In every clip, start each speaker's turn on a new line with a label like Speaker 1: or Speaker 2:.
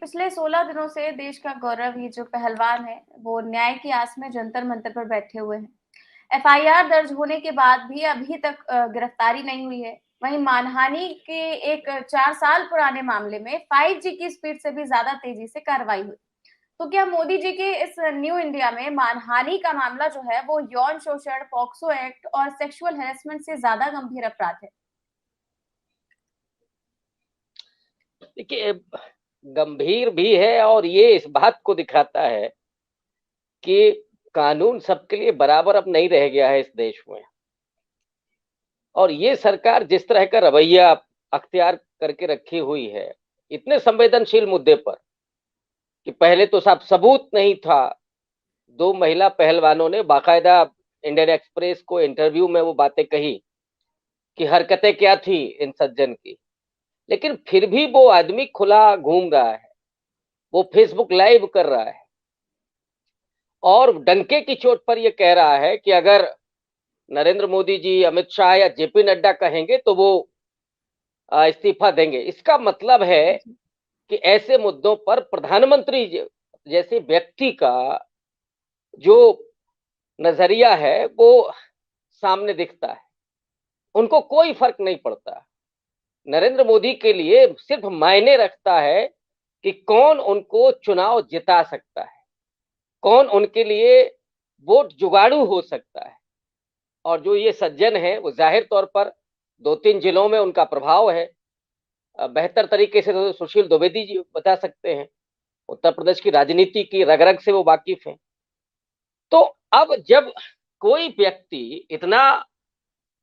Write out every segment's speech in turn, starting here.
Speaker 1: पिछले 16 दिनों से देश का गौरव ये जो पहलवान है, वो न्याय की आस में जंतर-मंतर पर बैठे हुए हैं। एफआईआर दर्ज होने के बाद भी अभी तक गिरफ्तारी नहीं हुई है। वहीं मानहानि के एक 4 साल पुराने मामले में 5G की स्पीड से भी ज़्यादा तेज़ी से कार्रवाई हुई। तो क्या मोदी जी के इस न्यू इंडिया में मानहानि का मामला जो है, वो यौन शोषण, पॉक्सो एक्ट और सेक्सुअल हैरेसमेंट से ज़्यादा गंभीर अपराध है?
Speaker 2: देखिए, गंभीर भी है और ये इस बात को दिखाता है कि कानून सबके लिए बराबर अब नहीं रह गया है इस देश में। और ये सरकार जिस तरह का रवैया अख्तियार करके रखी हुई है इतने संवेदनशील मुद्दे पर कि पहले तो साहब सबूत नहीं था। दो महिला पहलवानों ने बाकायदा इंडियन एक्सप्रेस को इंटरव्यू में वो बातें कही कि हरकतें क्या थी इन सज्जन की, लेकिन फिर भी वो आदमी खुला घूम रहा है, वो फेसबुक लाइव कर रहा है और डंके की चोट पर ये कह रहा है कि अगर नरेंद्र मोदी जी, अमित शाह या जेपी नड्डा कहेंगे तो वो इस्तीफा देंगे। इसका मतलब है कि ऐसे मुद्दों पर प्रधानमंत्री जैसे व्यक्ति का जो नजरिया है वो सामने दिखता है, उनको कोई फर्क नहीं पड़ता। नरेंद्र मोदी के लिए सिर्फ मायने रखता है कि कौन उनको चुनाव जिता सकता है, कौन उनके लिए वोट जुगाड़ू हो सकता है। और जो ये सज्जन है वो जाहिर तौर पर 2-3 जिलों में उनका प्रभाव है। बेहतर तरीके से तो सुशील द्विवेदी जी बता सकते हैं, उत्तर प्रदेश की राजनीति की रग रग से वो वाकिफ हैं। तो अब जब कोई व्यक्ति इतना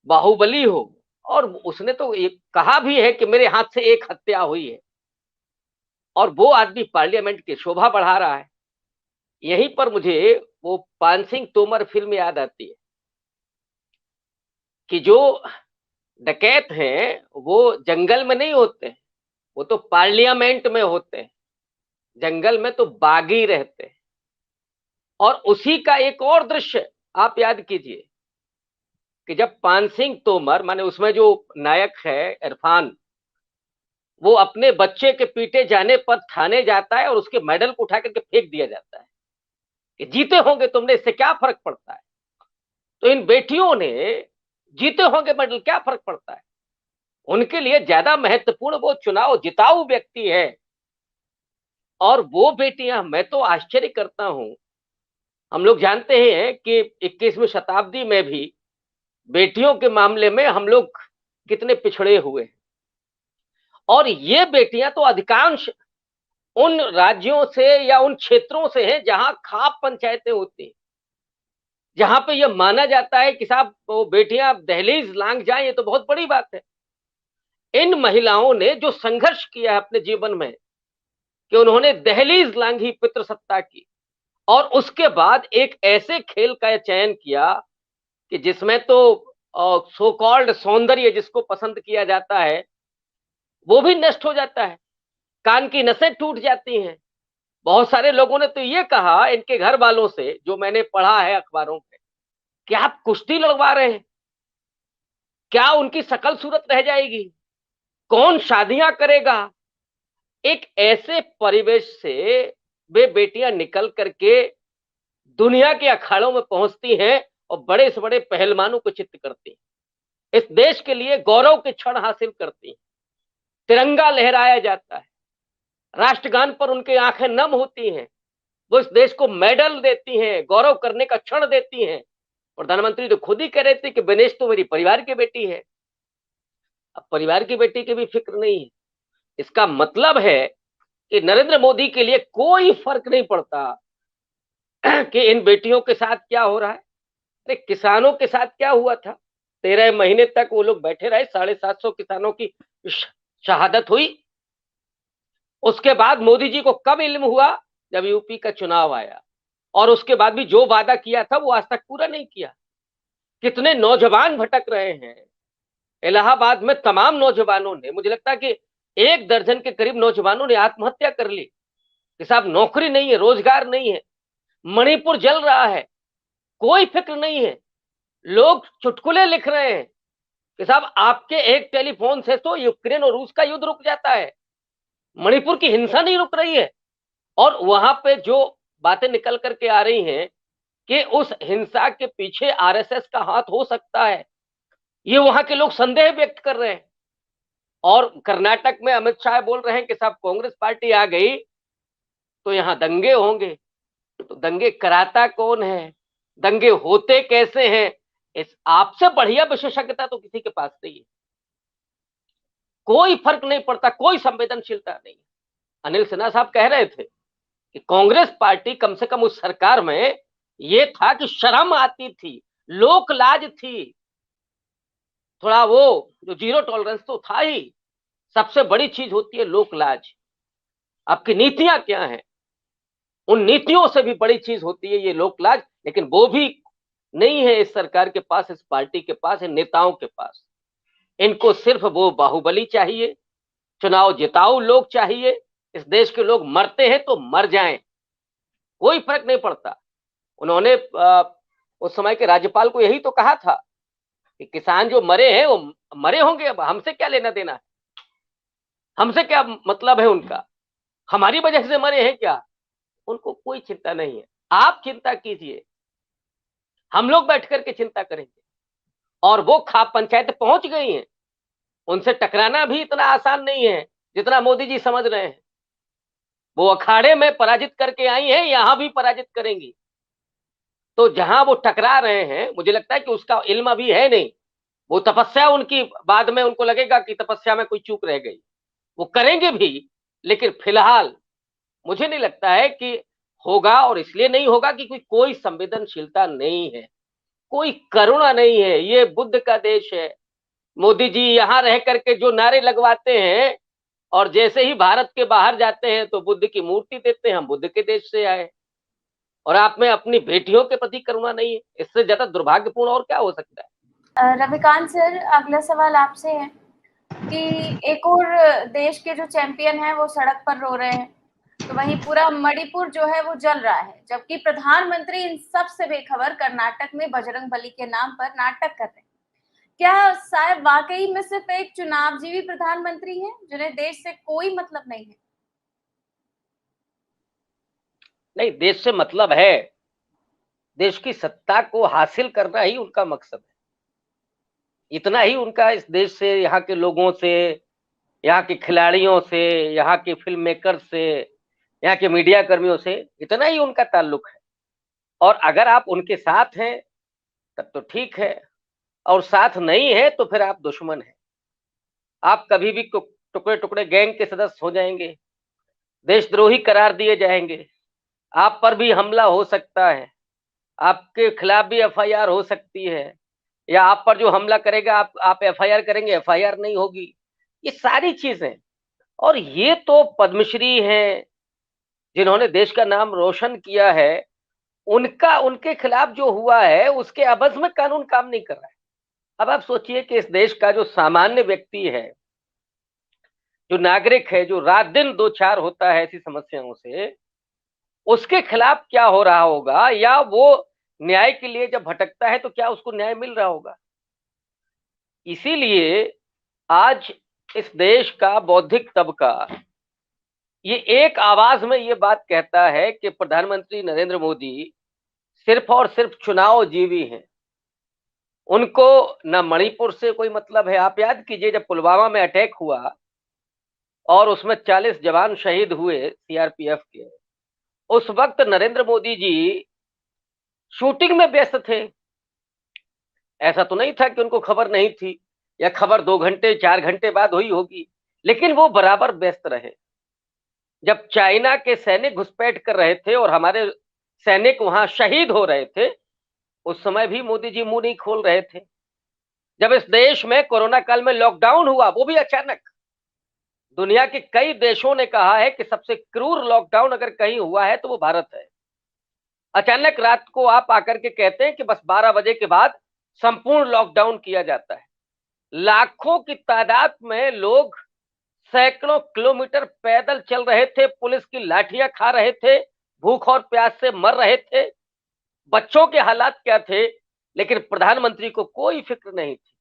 Speaker 2: बाहुबली हो और उसने तो ये कहा भी है कि मेरे हाथ से एक हत्या हुई है और वो आदमी पार्लियामेंट की शोभा बढ़ा रहा है, यहीं पर मुझे वो पान सिंह तोमर फिल्म याद आती है कि जो डकैत हैं वो जंगल में नहीं होते हैं, वो तो पार्लियामेंट में होते हैं, जंगल में तो बागी रहते हैं। और उसी का एक और दृश्य आप याद कीजिए कि जब पान सिंह तोमर माने उसमें जो नायक है इरफान, वो अपने बच्चे के पीटे जाने पर थाने जाता है और उसके मेडल को उठा करके फेंक दिया जाता है कि जीते होंगे तुमने, इससे क्या फर्क पड़ता है। तो इन बेटियों ने जीते होंगे मेडल, क्या फर्क पड़ता है। उनके लिए ज्यादा महत्वपूर्ण वो चुनाव जिताऊ व्यक्ति है। और वो बेटियां, मैं तो आश्चर्य करता हूं, हम लोग जानते हैं कि 21वीं शताब्दी में भी बेटियों के मामले में हम लोग कितने पिछड़े हुए हैं। और ये बेटियां तो अधिकांश उन राज्यों से या उन क्षेत्रों से हैं जहां खाप पंचायतें होती हैं, जहां पे यह माना जाता है कि साहब वो बेटियां दहलीज लांघ जाएं, ये तो बहुत बड़ी बात है। इन महिलाओं ने जो संघर्ष किया है अपने जीवन में कि उन्होंने दहलीज लांघी पितृसत्ता की, और उसके बाद एक ऐसे खेल का चयन किया कि जिसमें तो सो कॉल्ड सौंदर्य जिसको पसंद किया जाता है वो भी नष्ट हो जाता है, कान की नसें टूट जाती हैं। बहुत सारे लोगों ने तो ये कहा इनके घर वालों से, जो मैंने पढ़ा है अखबारों में, कि आप कुश्ती लड़वा रहे हैं, क्या उनकी शकल सूरत रह जाएगी, कौन शादियां करेगा। एक ऐसे परिवेश से वे बेटियां निकल करके दुनिया के अखाड़ों में पहुंचती हैं और बड़े से बड़े पहलवानों को चित्त करती हैं, इस देश के लिए गौरव के क्षण हासिल करती हैं। तिरंगा लहराया जाता है, राष्ट्रगान पर उनकी आंखें नम होती हैं, वो इस देश को मेडल देती हैं, गौरव करने का क्षण देती हैं। प्रधानमंत्री तो खुद ही कह रहे थे कि विनेश तो मेरी परिवार की बेटी है। अब परिवार की बेटी की भी फिक्र नहीं है। इसका मतलब है कि नरेंद्र मोदी के लिए कोई फर्क नहीं पड़ता कि इन बेटियों के साथ क्या हो रहा है। अरे किसानों के साथ क्या हुआ था, 13 महीने तक वो लोग बैठे रहे, 750 किसानों की शहादत हुई। उसके बाद मोदी जी को कब इल्म हुआ, जब यूपी का चुनाव आया, और उसके बाद भी जो वादा किया था वो आज तक पूरा नहीं किया। कितने नौजवान भटक रहे हैं। इलाहाबाद में तमाम नौजवानों ने, मुझे लगता है कि 1 दर्जन के करीब नौजवानों ने आत्महत्या कर ली कि साहब नौकरी नहीं है, रोजगार नहीं है। मणिपुर जल रहा है, कोई फिक्र नहीं है। लोग चुटकुले लिख रहे हैं कि साहब आपके एक टेलीफोन से तो यूक्रेन और रूस का युद्ध रुक जाता है। मणिपुर की हिंसा नहीं रुक रही है। और वहां पे जो बातें निकल करके आ रही हैं कि उस हिंसा के पीछे आरएसएस का हाथ हो सकता है, ये वहां के लोग संदेह व्यक्त कर रहे हैं। और कर्नाटक में अमित शाह बोल रहे हैं कि साहब कांग्रेस पार्टी आ गई तो यहां दंगे होंगे। तो दंगे कराता कौन है, दंगे होते कैसे हैं, इस आपसे बढ़िया विशेषज्ञता तो किसी के पास नहीं है। कोई फर्क नहीं पड़ता, कोई संवेदनशीलता नहीं। अनिल सिन्हा साहब कह रहे थे कि कांग्रेस पार्टी कम से कम उस सरकार में ये था कि शर्म आती थी, लोक लाज थी, थोड़ा वो जो जीरो टॉलरेंस तो था ही। सबसे बड़ी चीज होती है लोक लाज। आपकी नीतियां क्या हैं, उन नीतियों से भी बड़ी चीज होती है ये लोक लाज। लेकिन वो भी नहीं है इस सरकार के पास, इस पार्टी के पास, इन नेताओं के पास। इनको सिर्फ वो बाहुबली चाहिए, चुनाव जिताऊ लोग चाहिए। इस देश के लोग मरते हैं तो मर जाएं, कोई फर्क नहीं पड़ता। उन्होंने उस समय के राज्यपाल को यही तो कहा था कि किसान जो मरे हैं वो मरे होंगे, अब हमसे क्या लेना देना है, हमसे क्या मतलब है उनका, हमारी वजह से मरे हैं क्या। उनको कोई चिंता नहीं है। आप चिंता कीजिए, हम लोग बैठ करके चिंता करेंगे। और वो खाप पंचायत पहुंच गई हैं, उनसे टकराना भी इतना आसान नहीं है जितना मोदी जी समझ रहे हैं। वो अखाड़े में पराजित करके आई हैं, यहां भी पराजित करेंगी। तो जहां वो टकरा रहे हैं, मुझे लगता है कि उसका इल्म अभी है नहीं। वो तपस्या उनकी बाद में उनको लगेगा कि तपस्या में कोई चूक रह गई, वो करेंगे भी। लेकिन फिलहाल मुझे नहीं लगता है कि होगा। और इसलिए नहीं होगा कि कोई संवेदनशीलता नहीं है, कोई करुणा नहीं है। ये बुद्ध का देश है। मोदी जी यहां रह करके जो नारे लगवाते हैं और जैसे ही भारत के बाहर जाते हैं तो बुद्ध की मूर्ति देते हैं, हम बुद्ध के देश से आए। और आप में अपनी बेटियों के प्रति करुणा नहीं है, इससे ज्यादा दुर्भाग्यपूर्ण और क्या हो सकता है।
Speaker 1: रविकांत सर, अगला सवाल आपसे है कि एक और देश के जो चैंपियन हैं वो सड़क पर रो रहे हैं, तो वहीं पूरा मणिपुर जो है वो जल रहा है, जबकि प्रधानमंत्री इन सब से बेखबर कर्नाटक में बजरंग बली के नाम पर नाटक कर रहे हैं। क्या साहब वाकई में सिर्फ एक चुनावजीवी प्रधानमंत्री हैं जिन्हें देश से कोई मतलब नहीं है?
Speaker 2: नहीं, देश से मतलब है। देश की सत्ता को हासिल करना ही उनका मकसद है। इतना ही उनका इस देश से, यहाँ के लोगों से, यहाँ के खिलाड़ियों से, यहाँ के फिल्म मेकर से, यहाँ के मीडिया कर्मियों से, इतना ही उनका ताल्लुक है। और अगर आप उनके साथ हैं तब तो ठीक है, और साथ नहीं है तो फिर आप दुश्मन हैं। आप कभी भी टुकड़े टुकड़े गैंग के सदस्य हो जाएंगे, देशद्रोही करार दिए जाएंगे, आप पर भी हमला हो सकता है, आपके खिलाफ भी एफआईआर हो सकती है, या आप पर जो हमला करेगा आप एफआईआर करेंगे, एफआईआर नहीं होगी। ये सारी चीजें। और ये तो पद्मश्री हैं जिन्होंने देश का नाम रोशन किया है, उनका उनके खिलाफ जो हुआ है उसके अवज में कानून काम नहीं कर रहा है। अब आप सोचिए कि इस देश का जो सामान्य व्यक्ति है, जो नागरिक है, जो रात दिन दो चार होता है ऐसी समस्याओं से, उसके खिलाफ क्या हो रहा होगा, या वो न्याय के लिए जब भटकता है तो क्या उसको न्याय मिल रहा होगा। इसीलिए आज इस देश का बौद्धिक तबका ये एक आवाज में ये बात कहता है कि प्रधानमंत्री नरेंद्र मोदी सिर्फ और सिर्फ चुनाव जीवी हैं। उनको न मणिपुर से कोई मतलब है। आप याद कीजिए जब पुलवामा में अटैक हुआ और उसमें 40 जवान शहीद हुए सीआरपीएफ के, उस वक्त नरेंद्र मोदी जी शूटिंग में व्यस्त थे। ऐसा तो नहीं था कि उनको खबर नहीं थी, या खबर 2 घंटे 4 घंटे बाद हुई होगी, लेकिन वो बराबर व्यस्त रहे। जब चाइना के सैनिक घुसपैठ कर रहे थे और हमारे सैनिक वहां शहीद हो रहे थे, उस समय भी मोदी जी मुंह नहीं खोल रहे थे। जब इस देश में कोरोना काल में लॉकडाउन हुआ, वो भी अचानक, दुनिया के कई देशों ने कहा है कि सबसे क्रूर लॉकडाउन अगर कहीं हुआ है तो वो भारत है। अचानक रात को आप आकर के कहते हैं कि बस 12 बजे के बाद संपूर्ण लॉकडाउन किया जाता है। लाखों की तादाद में लोग सैकड़ों किलोमीटर पैदल चल रहे थे, पुलिस की लाठियां खा रहे थे, भूख और प्यास से मर रहे थे, बच्चों के हालात क्या थे, लेकिन प्रधानमंत्री को कोई फिक्र नहीं थी।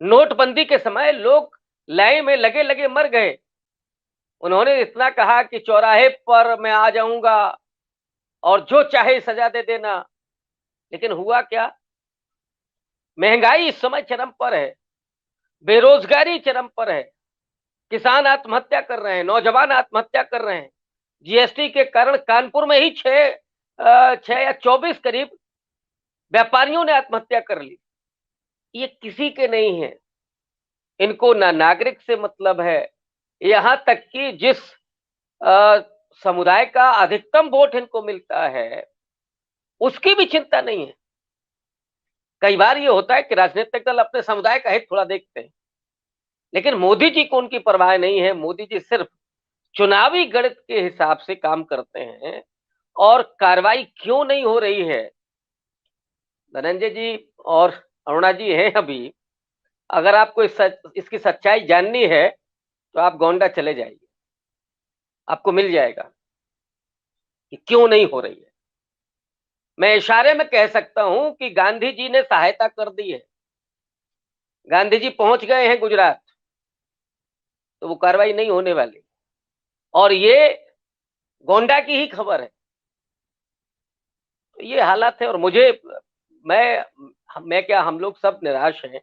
Speaker 2: नोटबंदी के समय लोग लाइन में लगे लगे मर गए, उन्होंने इतना कहा कि चौराहे पर मैं आ जाऊंगा और जो चाहे सजा दे देना, लेकिन हुआ क्या? महंगाई इस समय चरम पर है, बेरोजगारी चरम पर है, किसान आत्महत्या कर रहे हैं, नौजवान आत्महत्या कर रहे हैं। जीएसटी के कारण कानपुर में ही 6 या 24 करीब व्यापारियों ने आत्महत्या कर ली। ये किसी के नहीं है, इनको ना नागरिक से मतलब है, यहां तक कि जिस समुदाय का अधिकतम वोट इनको मिलता है उसकी भी चिंता नहीं है। कई बार ये होता है कि राजनीतिक दल अपने समुदाय का हित थोड़ा देखते हैं, लेकिन मोदी जी को उनकी परवाह नहीं है। मोदी जी सिर्फ चुनावी गणित के हिसाब से काम करते हैं। और कार्रवाई क्यों नहीं हो रही है? धनंजय जी और अरुणा जी हैं अभी, अगर आपको इसकी सच्चाई जाननी है तो आप गोंडा चले जाइए, आपको मिल जाएगा कि क्यों नहीं हो रही है। मैं इशारे में कह सकता हूं कि गांधी जी ने सहायता कर दी है, गांधी जी पहुंच गए हैं गुजरात, तो वो कार्रवाई नहीं होने वाली। और ये गोंडा की ही खबर है। तो ये हालात है, और मैं क्या, हम लोग सब निराश हैं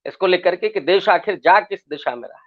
Speaker 2: इसको लेकर के कि देश आखिर जा किस दिशा में रहा है।